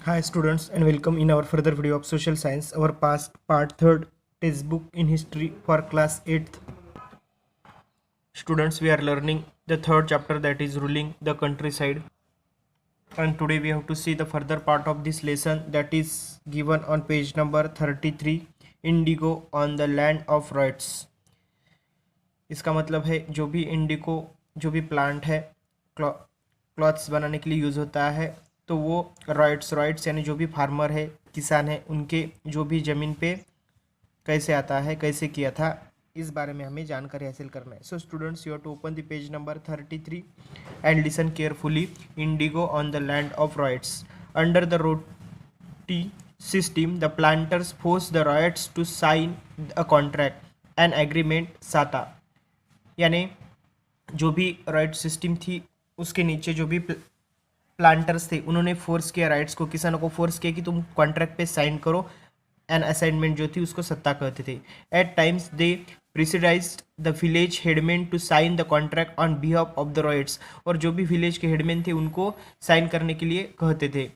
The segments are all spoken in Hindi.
Hi students and welcome in our further video of social science, our past part 3rd textbook in history for class 8th. Students, we are learning the third chapter, that is ruling the countryside, and today we have to see the further part of this lesson, that is given on page number 33, indigo on the land of rights. इसका मतलब है जो भी इंडिको जो भी प्लांट है क्लॉथ्स बनाने के लिए यूज़ होता है, तो वो राइट्स यानी जो भी फार्मर है, किसान है, उनके जो भी ज़मीन पे कैसे आता है, कैसे किया था, इस बारे में हमें जानकारी हासिल करना है. So students, you have to open the page number 33 and listen carefully. Indigo on the land of ryots. Under the ryoti system, the planters forced the riots to sign a contract, an agreement, SATA. यानी जो भी राइट सिस्टम थी उसके नीचे जो भी प्लांटर्स थे उन्होंने फोर्स किया राइट्स को, किसानों को फोर्स किया कि तुम कॉन्ट्रैक्ट पे साइन करो. एन असाइनमेंट जो थी उसको सत्ता कहते थे. At times they pressurised the village headman to sign the contract on behalf of the ryots. और जो भी विलेज के हेडमैन थे उनको साइन करने के लिए कहते थे.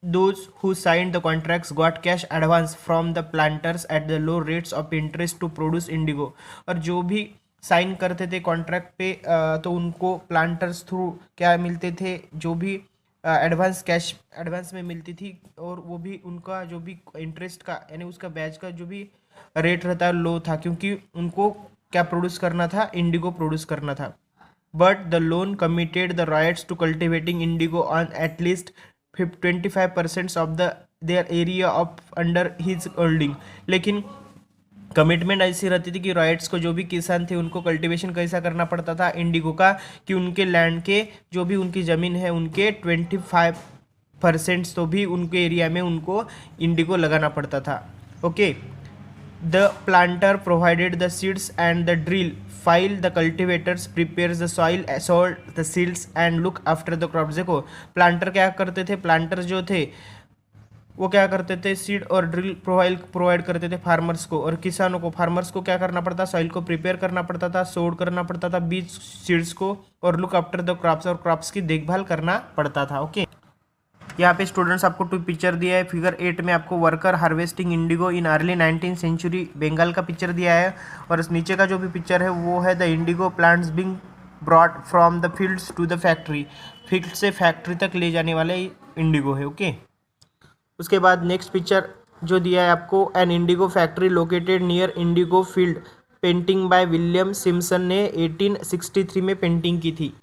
Those who signed the contracts got cash advance from the planters at the low rates of interest to produce indigo. और जो भी साइन करते थे कॉन्ट्रैक्ट पे तो उनको प्लांटर्स थ्रू क्या मिलते थे, जो भी एडवांस कैश एडवांस में मिलती थी, और वो भी उनका जो भी इंटरेस्ट का यानी उसका ब्याज का जो भी रेट रहता है लो था, क्योंकि उनको क्या प्रोड्यूस करना था, इंडिगो प्रोड्यूस करना था. But the loan committed the ryots to cultivating indigo on at least 25% of the their area of under his holding. लेकिन कमिटमेंट ऐसी रहती थी कि राइट्स को जो भी किसान थे उनको कल्टीवेशन कैसा करना पड़ता था इंडिगो का, कि उनके लैंड के जो भी उनकी ज़मीन है उनके 25% तो भी उनके एरिया में उनको इंडिगो लगाना पड़ता था. Okay. The planter provided the seeds and the drill, while the cultivators prepares the soil, salt the seeds and look after the crops. देखो प्लांटर क्या करते थे, प्लांटर जो थे वो क्या करते थे, सीड और ड्रिल प्रोवाइड करते थे फार्मर्स को, और किसानों को, फार्मर्स को क्या करना पड़ता, सॉइल को प्रिपेयर करना पड़ता था, सोड करना पड़ता था बीज सीड्स को, और लुक आफ्टर द क्रॉप्स, और क्रॉप्स की देखभाल करना पड़ता था. ओके. यहाँ पे स्टूडेंट्स आपको टू पिक्चर दिया है. फिगर 8 में आपको worker harvesting indigo in early 19th century Bengal का पिक्चर दिया है, और इस नीचे का जो भी पिक्चर है वो है the indigo plants being brought from the fields to the factory. Field से फैक्ट्री तक ले जाने वाले इंडिगो है. ओके. उसके बाद नेक्स्ट पिक्चर जो दिया है आपको, an indigo factory located near indigo field, painting by William Simpson ने 1863 में पेंटिंग की थी.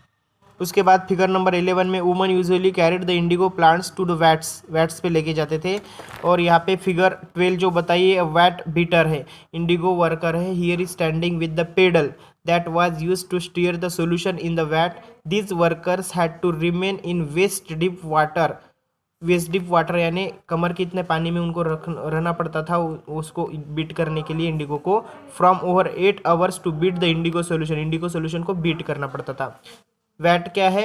उसके बाद फिगर नंबर 11 में woman usually carried the indigo plants to the vats पे लेके जाते थे. और यहाँ पे फिगर 12 जो बताइए वैट बीटर है, इंडिगो वर्कर है. Here is standing with the paddle that was used to steer the solution in the vat. These workers had to remain in waist deep water यानी कमर के इतने पानी में उनको रहना पड़ता था उसको बीट करने के लिए इंडिगो को. From over 8 hours to beat the indigo solution को बीट करना पड़ता था. वैट क्या है,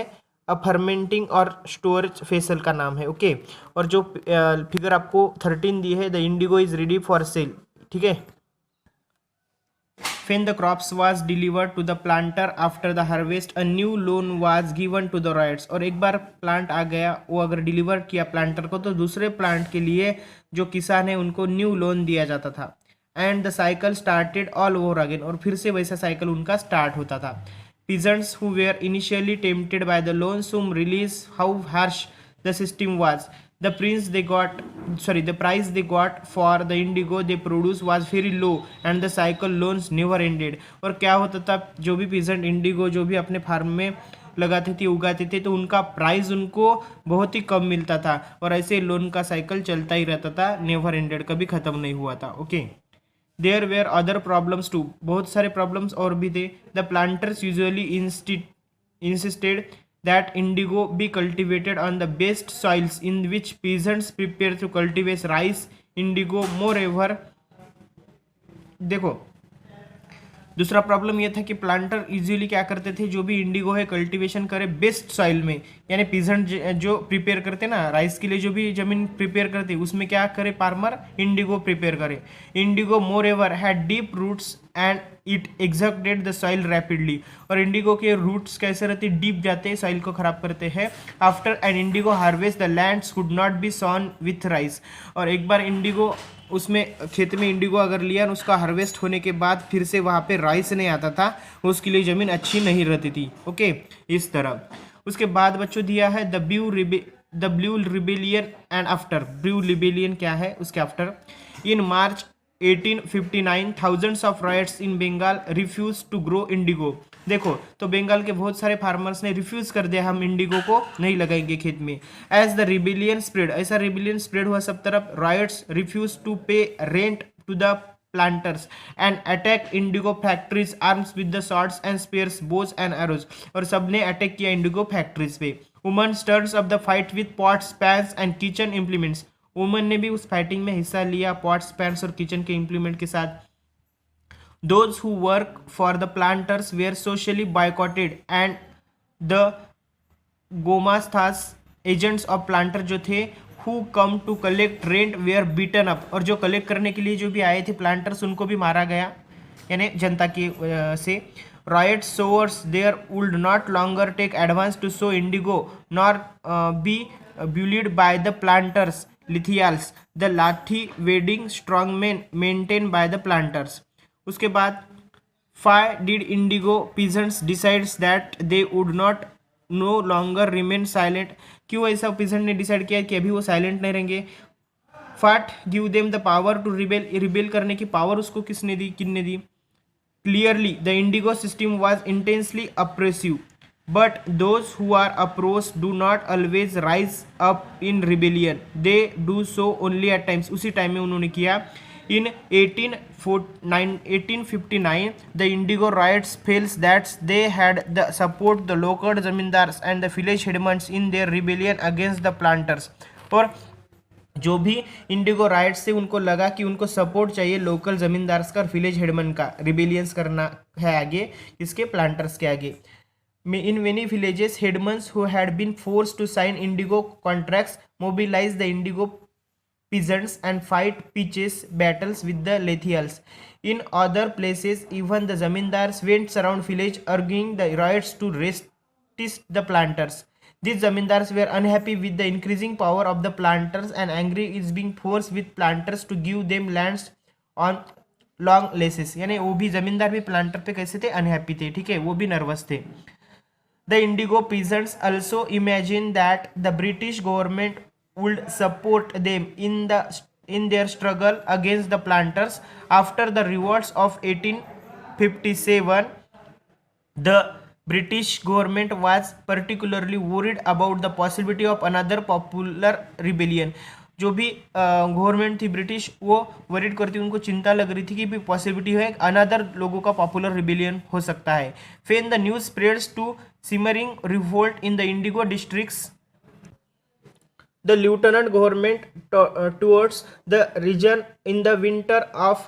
अ फर्मेंटिंग और स्टोरेज फेसल का नाम है. ओके. और जो फिगर आपको 13 दी है, the Indigo is ready for sale. ठीक है. When the crops was delivered to the planter after the harvest, a new loan was given to the rights. और एक बार प्लांट आ गया, वो अगर डिलीवर किया प्लांटर को, तो दूसरे प्लांट के लिए जो किसान है उनको न्यू लोन दिया जाता था. And the cycle started all over again. और फिर से वैसा साइकिल उनका स्टार्ट होता था. Peasants who were initially tempted by the loan soon realized how harsh the system was. The price they got for the indigo they produced was very low and the cycle loans never ended. और क्या होता था, जो भी पीजेंट इंडिगो जो भी अपने फार्म में लगाते थे, उगाते थे, तो उनका प्राइस उनको बहुत ही कम मिलता था, और ऐसे लोन का साइकिल चलता ही रहता था, नेवर एंडेड, कभी ख़त्म नहीं हुआ था. Okay. There were other problems too, बहुत सारे प्रॉब्लम्स और भी थे. The planters usually insisted that indigo be cultivated on the best soils in which peasants prepare to cultivate rice indigo. Moreover, देखो दूसरा प्रॉब्लम ये था कि प्लांटर इजीली क्या करते थे, जो भी इंडिगो है कल्टीवेशन करे बेस्ट सॉइल में, यानी पीजेंट जो प्रिपेयर करते ना राइस के लिए, जो भी जमीन प्रिपेयर करते उसमें क्या करे फार्मर, इंडिगो प्रिपेयर करे। Indigo moreover had deep roots and it exhausted the soil rapidly, और इंडिगो के रूट्स कैसे रहते, डीप जाते हैं, सॉइल को खराब करते हैं। After an indigo harvest the lands could not be sown with rice, और एक बार इंडिगो उसमें खेत में इंडिगो अगर लिया और उसका हार्वेस्ट होने के बाद फिर से वहाँ पे राइस नहीं आता था, उसके लिए ज़मीन अच्छी नहीं रहती थी। ओके, इस तरह। उसके बाद बच्चों दिया है the blue rebellion and after. Blue rebellion क्या है, उसके after. In March 1859 thousands of ryots in Bengal refuse to grow indigo. देखो, तो बंगाल के बहुत सारे फार्मर्स ने रिफ्यूज कर दिया, हम इंडिगो को नहीं लगाएंगे खेत में। एज द रिबेलियन स्प्रेड, ऐसा रिबेलियन स्प्रेड हुआ सब तरफ, ryots refuse to pay rent to the planters and attack indigo factories arms with the swords and spears, bows and arrows, और सबने अटैक किया इंडिगो फैक्ट्रीज पे। Woman stirs up the fight with pots, pans and kitchen implements. Woman ने भी उस फाइटिंग में हिस्सा लिया पॉट्स, पैन्स और किचन के इम्प्लीमेंट के साथ। Those who work for the planters were socially boycotted and the gomasthas agents of planter जो थे who come to collect rent were beaten up, और जो कलेक्ट करने के लिए जो भी आए थे प्लांटर्स उनको भी मारा गया, यानी जनता की से। Ryots swore there would not longer take advance to sow indigo nor be bullied by the planters lathiyals, the lathi wielding strong man maintain by the planters. उसके बाद why did indigo peasants decides that they would not no longer remain silent. क्यों ऐसा पीजेंट ने डिसाइड किया कि अभी वो साइलेंट नहीं रहेंगे। What give them the power to rebel, rebel करने की पावर उसको किसने दी, किसने दी। Clearly the indigo system was intensely oppressive, but those who are oppressed do not always rise up in rebellion, they do so only at times. उसी टाइम में उन्होंने किया। In 1859, the Indigo riots feels that they had the support the local zamindars and the village headmen in their rebellion against the planters, और जो भी इंडिगो राइट्स से उनको लगा कि उनको सपोर्ट चाहिए लोकल जमींदार्स का और विलेज हेडमैन का, रिबेलियंस करना है आगे इसके प्लांटर्स के आगे। In many villages, headmen who had been forced to sign indigo contracts mobilized the indigo peasants and fight pitches battles with the Lithials. In other places, even the zamindars went around village urging the riots to resist the planters. These zamindars were unhappy with the increasing power of the planters and angry is being forced with planters to give them lands on long leases. यानी वो भी जमींदार भी प्लांटर पे कैसे थे, अनहैप्पी थे, ठीक है, वो भी नर्वस थे। The indigo peasants also imagined that the British government would support them in their struggle against the planters. After the revolts of 1857, the British government was particularly worried about the possibility of another popular rebellion. जो भी गवर्नमेंट थी ब्रिटिश, वो वरीड करती, उनको चिंता लग रही थी कि भी पॉसिबिलिटी है अनदर लोगों का पॉपुलर रिबेलियन हो सकता है। When the news spreads to simmering revolt in the indigo districts, the lieutenant government towards the region in the winter of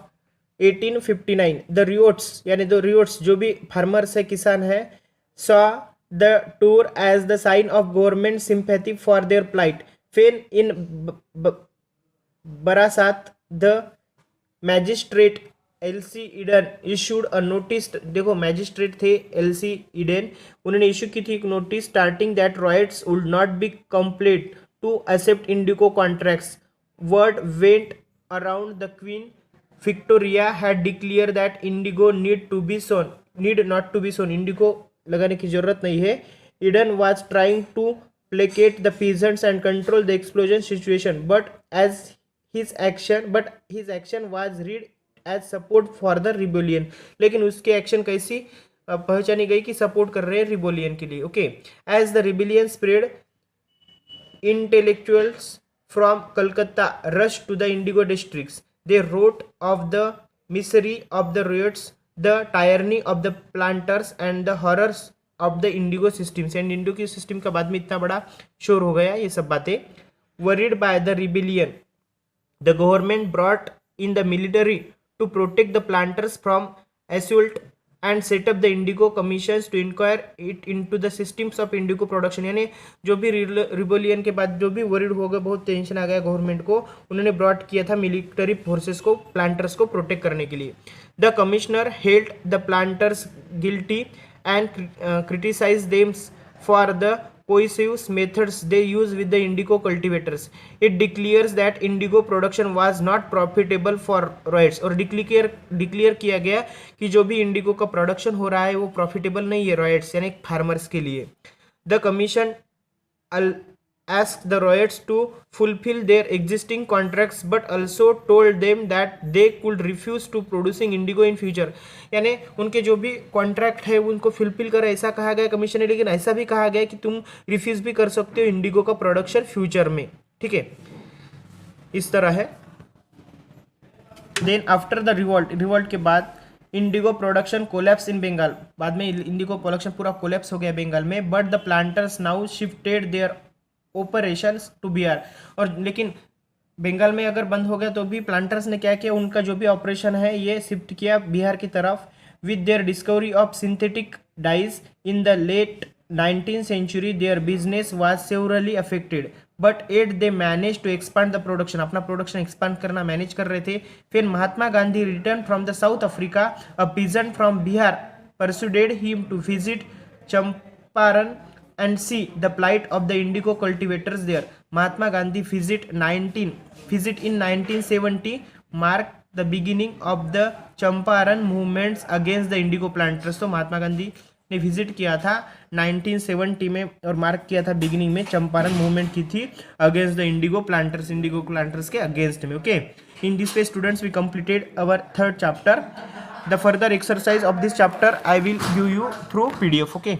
1859. The riots, यानी दो riots जो भी फार्मर्स है, किसान है, saw the tour as the sign of government sympathy for their plight. When in Barasat, the magistrate LC Eden issued a notice. देखो मैजिस्ट्रेट थे एलसी ईडन, उन्होंने इशू की थी एक notice starting that rights would not be complete to accept indigo contracts. Word went around the Queen Victoria had declared that indigo need not to be sown. Indigo लगाने की जरूरत नहीं है। Eden was trying to placate the peasants and control the explosion situation, but his action was read as support for the rebellion. लेकिन उसके एक्शन कैसी पहचानी गई कि सपोर्ट कर रहे हैं रिबेलियन के लिए। Okay, as the rebellion spread, intellectuals from Calcutta rushed to the indigo districts. They wrote of the misery of the riots, the tyranny of the planters and the horrors of the indigo systems. And indigo system का बाद में इतना बड़ा शोर हो गया ये सब बातें। Worried by the rebellion, the government brought in the military to protect the planters from assault and set up the indigo commissions to inquire it into the systems of indigo production. यानी जो भी रिबोलियन के बाद जो भी वरीड हो गए, बहुत टेंशन आ गया गवर्नमेंट को, उन्होंने ब्रॉड किया था मिलिट्री फोर्सेस को प्लांटर्स को प्रोटेक्ट करने के लिए। The commissioner held the planters guilty and criticize them for the coercive methods they use with the indigo cultivators. It declares that indigo production was not profitable for ryots, और डिक्लेयर किया गया कि जो भी इंडिगो का प्रोडक्शन हो रहा है वो प्रॉफिटेबल नहीं है रॉयट्स यानी फार्मर्स के लिए। The commission asked the ryots to fulfill their existing contracts but also told them that they could refuse to producing indigo in future। यानी उनके जो भी कॉन्ट्रैक्ट है उनको फुलफिल कर ऐसा कहा गया कमीशन ने, लेकिन ऐसा भी कहा गया कि तुम रिफ्यूज भी कर सकते हो इंडिगो का प्रोडक्शन फ्यूचर में। ठीक है, इस तरह है। देन आफ्टर द रिवॉल्ट के बाद indigo production collapse in Bengal. बाद में इंडिगो प्रोडक्शन पूरा कोलैप्स हो गया बंगाल में। But the planters now shifted their operations to Bihar. और लेकिन बंगाल में अगर बंद हो गया तो भी प्लांटर्स ने क्या किया, उनका जो भी ऑपरेशन है ये शिफ्ट किया बिहार की तरफ। With their discovery of synthetic dyes in the late 19th century their business was severely affected but yet they managed to expand the production। अपना प्रोडक्शन एक्सपांड करना मैनेज कर रहे थे। फिर Mahatma Gandhi return from the South Africa, a peasant from Bihar persuaded him to visit Champaran and see the plight of the indigo cultivators there। Mahatma Gandhi visit in 1970 marked the beginning of the Champaran movements against the indigo planters। तो महात्मा गांधी ने विजिट किया था 1970 में और मार्क किया था बिगिनिंग में चंपारण मूवमेंट की थी अगेंस्ट द इंडिगो प्लांटर्स के अगेंस्ट में। Okay, in this way students we completed our third chapter. The further exercise of this chapter I will give you through PDF। Okay.